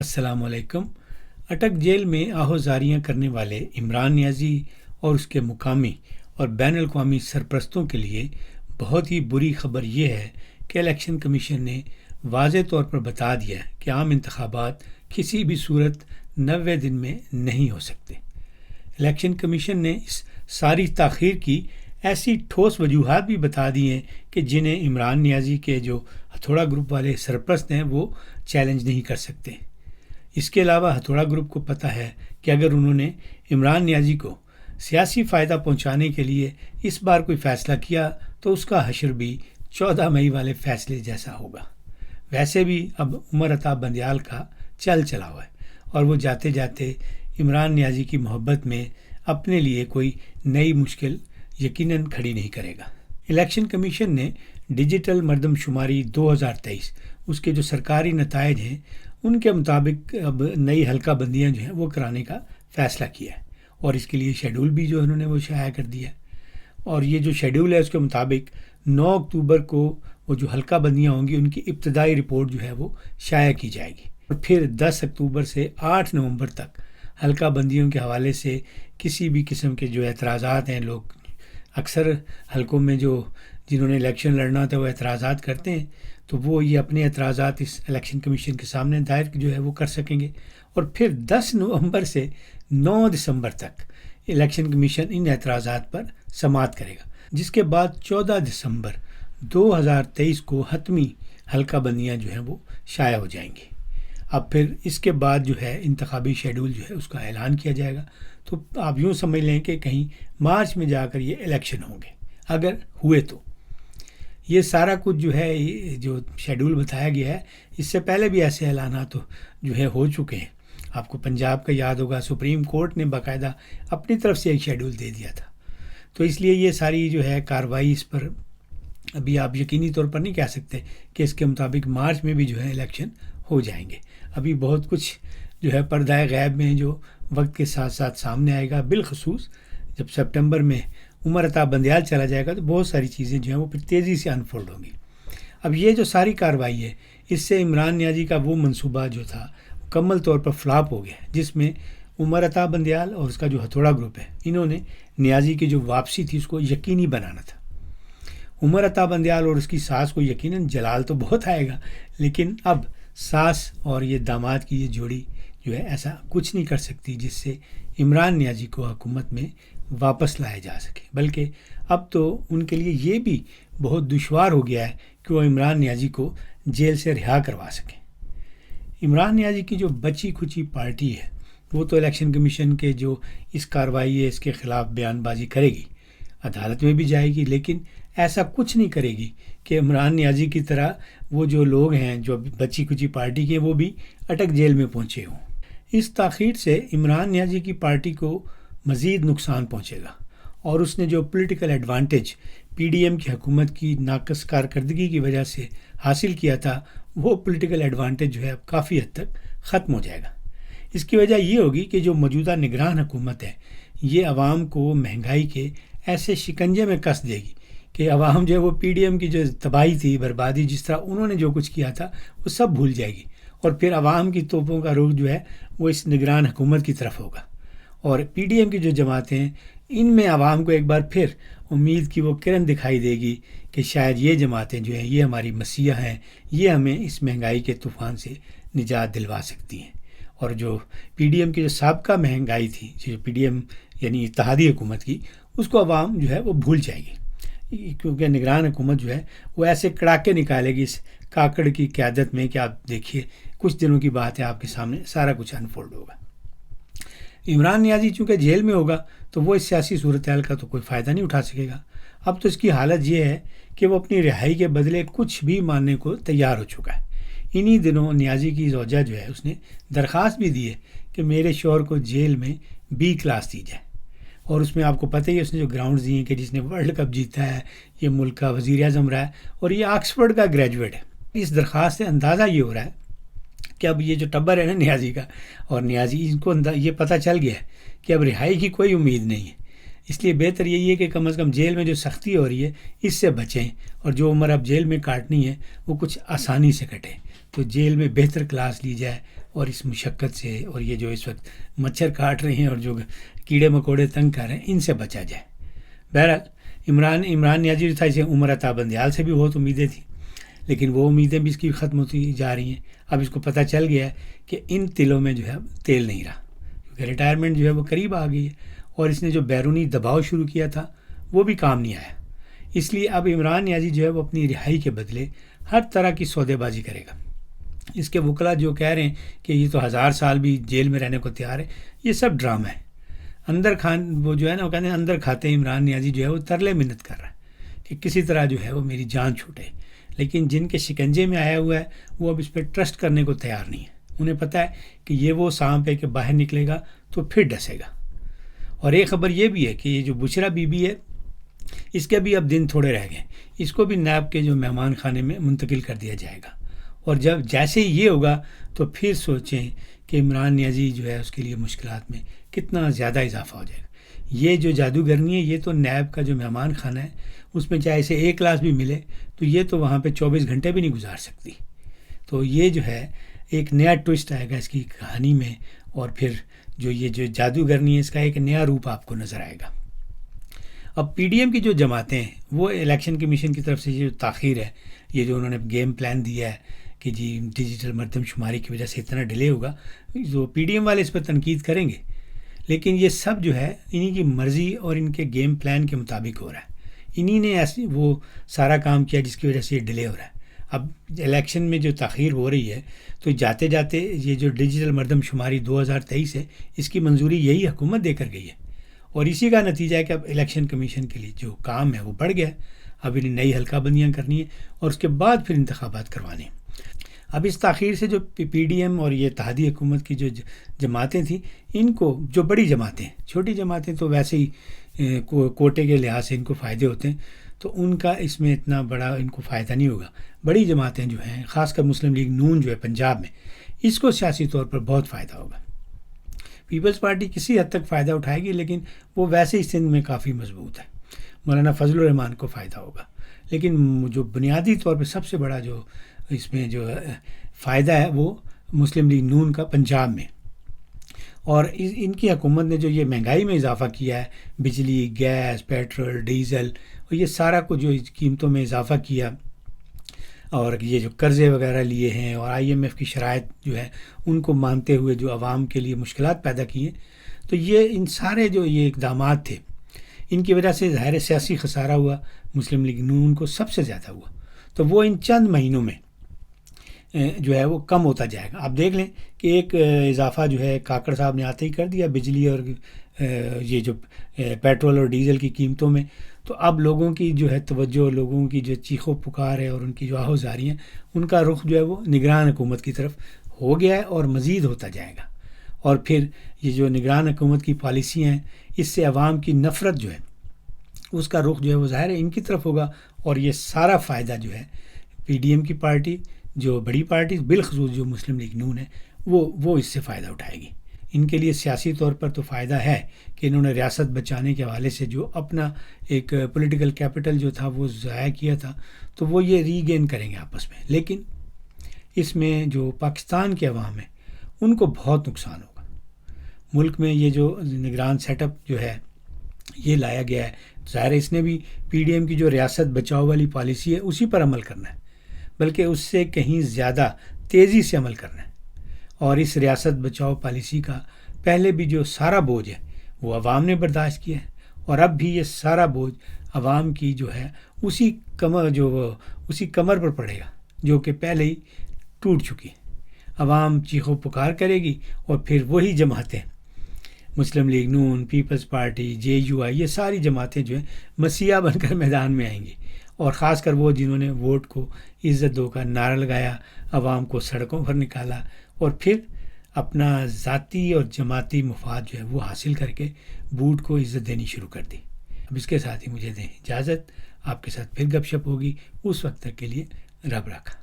السلام علیکم۔ اٹک جیل میں آہوزاریاں کرنے والے عمران نیازی اور اس کے مقامی اور بین الاقوامی سرپرستوں کے لیے بہت ہی بری خبر یہ ہے کہ الیکشن کمیشن نے واضح طور پر بتا دیا کہ عام انتخابات کسی بھی صورت 90 دن میں نہیں ہو سکتے۔ الیکشن کمیشن نے اس ساری تاخیر کی ایسی ٹھوس وجوہات بھی بتا دی ہیں کہ جنہیں عمران نیازی کے جو ہتھوڑا گروپ والے سرپرست ہیں وہ چیلنج نہیں کر سکتے۔ اس کے علاوہ ہتھوڑا گروپ کو پتہ ہے کہ اگر انہوں نے عمران نیازی کو سیاسی فائدہ پہنچانے کے لیے اس بار کوئی فیصلہ کیا تو اس کا حشر بھی 14 مئی والے فیصلے جیسا ہوگا۔ ویسے بھی اب عمر عطا بندیال کا چل چلا ہوا ہے اور وہ جاتے جاتے عمران نیازی کی محبت میں اپنے لیے کوئی نئی مشکل یقیناً کھڑی نہیں کرے گا۔ الیکشن کمیشن نے ڈیجیٹل مردم شماری 2023 اس کے جو سرکاری نتائج ہیں ان کے مطابق اب نئی حلقہ بندیاں جو ہیں وہ کرانے کا فیصلہ کیا ہے اور اس کے لیے شیڈول بھی جو انہوں نے وہ شائع کر دیا ہے۔ اور یہ جو شیڈول ہے اس کے مطابق 9 اکتوبر کو وہ جو حلقہ بندیاں ہوں گی ان کی ابتدائی رپورٹ جو ہے وہ شائع کی جائے گی اور پھر 10 اکتوبر سے 8 نومبر تک حلقہ بندیوں کے حوالے سے کسی بھی قسم کے جو اعتراضات ہیں، لوگ اکثر حلقوں میں جنہوں نے الیکشن لڑنا تھا وہ اعتراضات کرتے ہیں تو وہ یہ اپنے اعتراضات اس الیکشن کمیشن کے سامنے دائر جو ہے وہ کر سکیں گے اور پھر 10 نومبر سے 9 دسمبر تک الیکشن کمیشن ان اعتراضات پر سماعت کرے گا، جس کے بعد 14 دسمبر 2023 کو حتمی حلقہ بندیاں جو ہیں وہ شائع ہو جائیں گی۔ اب پھر اس کے بعد جو ہے انتخابی شیڈول جو ہے اس کا اعلان کیا جائے گا، تو آپ یوں سمجھ لیں کہ کہیں مارچ میں جا کر یہ الیکشن ہوں گے اگر ہوئے تو۔ یہ سارا کچھ جو ہے جو شیڈول بتایا گیا ہے اس سے پہلے بھی ایسے اعلانات جو ہے ہو چکے ہیں۔ آپ کو پنجاب کا یاد ہوگا، سپریم کورٹ نے باقاعدہ اپنی طرف سے ایک شیڈول دے دیا تھا، تو اس لیے یہ ساری جو ہے کارروائی اس پر ابھی آپ یقینی طور پر نہیں کہہ سکتے کہ اس کے مطابق مارچ میں بھی جو ہے الیکشن ہو جائیں گے۔ ابھی بہت کچھ جو ہے پردہ غیب میں جو وقت کے ساتھ ساتھ سامنے آئے گا، بالخصوص جب سپٹمبر میں عمر عطا بندیال چلا جائے گا تو بہت ساری چیزیں جو ہیں وہ پھر تیزی سے انفولڈ ہوں گی۔ اب یہ جو ساری کارروائی ہے اس سے عمران نیازی کا وہ منصوبہ جو تھا مکمل طور پر فلاپ ہو گیا، جس میں عمر عطا بندیال اور اس کا جو ہتھوڑا گروپ ہے انہوں نے نیازی کی جو واپسی تھی اس کو یقینی بنانا تھا۔ عمر عطا بندیال اور اس کی ساس کو یقیناً جلال تو بہت آئے گا، لیکن اب ساس اور یہ داماد کی یہ جوڑی جو ہے ایسا کچھ نہیں کر سکتی جس سے عمران نیازی کو حکومت میں واپس لایا جا سکے، بلکہ اب تو ان کے لیے یہ بھی بہت دشوار ہو گیا ہے کہ وہ عمران نیازی کو جیل سے رہا کروا سکیں۔ عمران نیازی کی جو بچی کھچی پارٹی ہے وہ تو الیکشن کمیشن کے جو اس کارروائی ہے اس کے خلاف بیان بازی کرے گی، عدالت میں بھی جائے گی، لیکن ایسا کچھ نہیں کرے گی کہ عمران نیازی کی طرح وہ جو لوگ ہیں جو بچی کچی پارٹی کے وہ بھی اٹک جیل میں پہنچے ہوں۔ اس تاخیر سے عمران نیازی کی پارٹی کو مزید نقصان پہنچے گا اور اس نے جو political advantage P D M کی حکومت کی ناقص کارکردگی کی وجہ سے حاصل کیا تھا وہ پولیٹیکل ایڈوانٹیج جو ہے اب کافی حد تک ختم ہو جائے گا۔ اس کی وجہ یہ ہوگی کہ جو موجودہ نگران حکومت ہے یہ عوام کو مہنگائی کے ایسے شکنجے میں کس دے گی کہ عوام جو ہے وہ پی ڈی ایم کی جو تباہی تھی، بربادی، جس طرح انہوں نے جو کچھ کیا تھا وہ سب بھول جائے گی اور پھر عوام کی توپوں کا رخ جو ہے وہ اس نگران حکومت کی طرف ہوگا اور پی ڈی ایم کی جو جماعتیں ہیں ان میں عوام کو ایک بار پھر امید کی وہ کرن دکھائی دے گی کہ شاید یہ جماعتیں جو ہیں یہ ہماری مسیح ہیں، یہ ہمیں اس مہنگائی کے طوفان سے نجات دلوا سکتی ہیں۔ اور جو پی ڈی ایم کی جو سابقہ مہنگائی تھی، جو پی ڈی ایم یعنی اتحادی حکومت کی، اس کو عوام جو ہے وہ بھول جائے گی، کیونکہ نگران حکومت جو ہے وہ ایسے کڑاکے نکالے گی اس کاکڑ کی قیادت میں کہ آپ دیکھیے کچھ دنوں کی بات ہے آپ کے سامنے سارا کچھ انفولڈ ہوگا۔ عمران نیازی چونکہ جیل میں ہوگا تو وہ اس سیاسی صورتحال کا تو کوئی فائدہ نہیں اٹھا سکے گا۔ اب تو اس کی حالت یہ ہے کہ وہ اپنی رہائی کے بدلے کچھ بھی ماننے کو تیار ہو چکا ہے۔ انہی دنوں نیازی کی زوجہ جو ہے اس نے درخواست بھی دی ہے کہ میرے شوہر کو جیل میں B کلاس دی جائے، اور اس میں آپ کو پتہ ہی ہے اس نے جو گراؤنڈز دیے ہیں کہ جس نے ورلڈ کپ جیتا ہے، یہ ملک کا وزیر اعظم رہا ہے اور یہ آکسفورڈ کا گریجویٹ ہے۔ اس درخواست سے اندازہ یہ ہو رہا ہے کہ اب یہ جو ٹبر ہے نا نیازی کا، اور نیازی ان کو یہ پتہ چل گیا ہے کہ اب رہائی کی کوئی امید نہیں ہے، اس لیے بہتر یہی ہے کہ کم از کم جیل میں جو سختی ہو رہی ہے اس سے بچیں، اور جو عمر اب جیل میں کاٹنی ہے وہ کچھ آسانی سے کٹے، تو جیل میں بہتر کلاس لی جائے، اور اس مشقت سے اور یہ جو اس وقت مچھر کاٹ رہے ہیں اور جو کیڑے مکوڑے تنگ کر رہے ہیں ان سے بچا جائے۔ بہرحال عمران نیازی جو تھا اسے عمر عطا بندیال سے بھی بہت امیدیں تھیں، لیکن وہ امیدیں بھی اس کی ختم ہوتی جا رہی ہیں۔ اب اس کو پتہ چل گیا ہے کہ ان تلوں میں جو ہے اب تیل نہیں رہا، کیونکہ ریٹائرمنٹ جو ہے وہ قریب آ گئی ہے، اور اس نے جو بیرونی دباؤ شروع کیا تھا وہ بھی کام نہیں آیا۔ اس لیے اب عمران نیازی جو ہے وہ اپنی رہائی کے بدلے ہر طرح کی سودے بازی کرے گا۔ اس کے وکلاء جو کہہ رہے ہیں کہ یہ تو 1000 سال بھی جیل میں رہنے کو تیار ہے، یہ سب ڈرامہ ہے۔ وہ جو ہے نا وہ کہتے ہیں اندر کھاتے عمران نیازی جو ہے وہ ترلے منت کر رہا ہے کہ کسی طرح جو ہے وہ میری جان چھوٹے، لیکن جن کے شکنجے میں آیا ہوا ہے وہ اب اس پہ ٹرسٹ کرنے کو تیار نہیں ہے۔ انہیں پتہ ہے کہ یہ وہ سانپ ہے کہ باہر نکلے گا تو پھر ڈسے گا۔ اور ایک خبر یہ بھی ہے کہ یہ جو بشرا بی بی ہے اس کے بھی اب دن تھوڑے رہ گئے، اس کو بھی نیب کے جو مہمان خانے میں منتقل کر دیا جائے گا، اور جب جیسے ہی یہ ہوگا تو پھر سوچیں کہ عمران نیازی جو ہے اس کے لیے مشکلات میں کتنا زیادہ اضافہ ہو جائے گا۔ یہ جو جادوگرنی ہے یہ تو نیب کا جو مہمان خانہ ہے اس میں چاہے اسے ایک کلاس بھی ملے تو یہ تو وہاں پہ 24 گھنٹے بھی نہیں گزار سکتی۔ تو یہ جو ہے ایک نیا ٹوسٹ آئے گا اس کی کہانی میں، اور پھر یہ جو جادوگرنی ہے اس کا ایک نیا روپ آپ کو نظر آئے گا۔ اب پی ڈی ایم کی جو جماعتیں ہیں وہ الیکشن کمیشن کی طرف سے یہ جو تاخیر ہے، یہ جو انہوں نے گیم پلان دیا ہے کہ جی ڈیجیٹل مردم شماری کی وجہ سے اتنا ڈیلے ہوگا، جو پی ڈی ایم والے اس پہ تنقید کریں گے، لیکن یہ سب جو ہے انہی کی مرضی اور ان کے گیم پلان کے مطابق ہو رہا ہے۔ انہی نے ایسی وہ سارا کام کیا جس کی وجہ سے یہ ڈیلے ہو رہا ہے۔ اب الیکشن میں جو تاخیر ہو رہی ہے تو جاتے جاتے یہ جو ڈیجیٹل مردم شماری 2023 ہے اس کی منظوری یہی حکومت دے کر گئی ہے، اور اسی کا نتیجہ ہے کہ اب الیکشن کمیشن کے لیے جو کام ہے وہ بڑھ گیا ہے۔ اب انہیں نئی حلقہ بندیاں کرنی ہے اور اس کے بعد پھر انتخابات کروانے ہیں۔ اب اس تاخیر سے جو پی ڈی ایم اور یہ اتحادی حکومت کی جو جماعتیں تھیں ان کو، جو بڑی جماعتیں، چھوٹی جماعتیں تو ویسے ہی کوٹے کے لحاظ سے ان کو فائدے ہوتے ہیں، تو ان کا اس میں اتنا بڑا ان کو فائدہ نہیں ہوگا۔ بڑی جماعتیں جو ہیں خاص کر مسلم لیگ نون جو ہے پنجاب میں، اس کو سیاسی طور پر بہت فائدہ ہوگا۔ پیپلز پارٹی کسی حد تک فائدہ اٹھائے گی لیکن وہ ویسے ہی سندھ میں کافی مضبوط ہے۔ مولانا فضل الرحمان کو فائدہ ہوگا، لیکن جو بنیادی طور پہ سب سے بڑا جو اس میں جو فائدہ ہے وہ مسلم لیگ نون کا پنجاب میں۔ اور ان کی حکومت نے جو یہ مہنگائی میں اضافہ کیا ہے، بجلی، گیس، پیٹرول، ڈیزل، اور یہ سارا کو جو قیمتوں میں اضافہ کیا، اور یہ جو قرضے وغیرہ لیے ہیں اور آئی ایم ایف کی شرائط جو ہے ان کو مانتے ہوئے جو عوام کے لیے مشکلات پیدا کی ہیں، تو یہ ان سارے جو یہ اقدامات تھے ان کی وجہ سے ظاہر سیاسی خسارہ ہوا، مسلم لیگ نون کو سب سے زیادہ ہوا۔ تو وہ ان چند مہینوں میں جو ہے وہ کم ہوتا جائے گا۔ آپ دیکھ لیں کہ ایک اضافہ جو ہے کاکڑ صاحب نے آتے ہی کر دیا بجلی اور یہ جو پیٹرول اور ڈیزل کی قیمتوں میں، تو اب لوگوں کی جو ہے توجہ، لوگوں کی جو چیخ و پکار ہے اور ان کی جو آہوزاری ہیں ان کا رخ جو ہے وہ نگران حکومت کی طرف ہو گیا ہے اور مزید ہوتا جائے گا۔ اور پھر یہ جو نگران حکومت کی پالیسیاں ہیں اس سے عوام کی نفرت جو ہے اس کا رخ جو ہے وہ ظاہر ہے ان کی طرف ہوگا، اور یہ سارا فائدہ جو ہے پی ڈی ایم کی پارٹی، جو بڑی پارٹی بالخصوص جو مسلم لیگ نون ہے وہ اس سے فائدہ اٹھائے گی۔ ان کے لیے سیاسی طور پر تو فائدہ ہے کہ انہوں نے ریاست بچانے کے حوالے سے جو اپنا ایک پولیٹیکل کیپٹل جو تھا وہ ضائع کیا تھا، تو وہ یہ ری گین کریں گے آپس میں، لیکن اس میں جو پاکستان کے عوام ہیں ان کو بہت نقصان ہوگا۔ ملک میں یہ جو نگران سیٹ اپ جو ہے یہ لایا گیا ہے، ظاہر اس نے بھی پی ڈی ایم کی جو ریاست بچاؤ والی پالیسی ہے اسی پر عمل کرنا ہے، بلکہ اس سے کہیں زیادہ تیزی سے عمل کرنا ہے۔ اور اس ریاست بچاؤ پالیسی کا پہلے بھی جو سارا بوجھ ہے وہ عوام نے برداشت کیا ہے، اور اب بھی یہ سارا بوجھ عوام کی جو ہے اسی کمر پر پڑے گا جو کہ پہلے ہی ٹوٹ چکی ہے۔ عوام چیخ و پکار کرے گی اور پھر وہی جماعتیں، Muslim League Noon, Peoples Party, J U I, یہ ساری جماعتیں جو ہیں مسیحا بن کر میدان میں آئیں گی، اور خاص کر وہ جنہوں نے ووٹ کو عزت دو کا نعرہ لگایا، عوام کو سڑکوں پر نکالا، اور پھر اپنا ذاتی اور جماعتی مفاد جو ہے وہ حاصل کر کے ووٹ کو عزت دینی شروع کر دی۔ اب اس کے ساتھ ہی مجھے دیں اجازت، آپ کے ساتھ پھر گپ شپ ہوگی، اس وقت تک کے لیے رب رکھا۔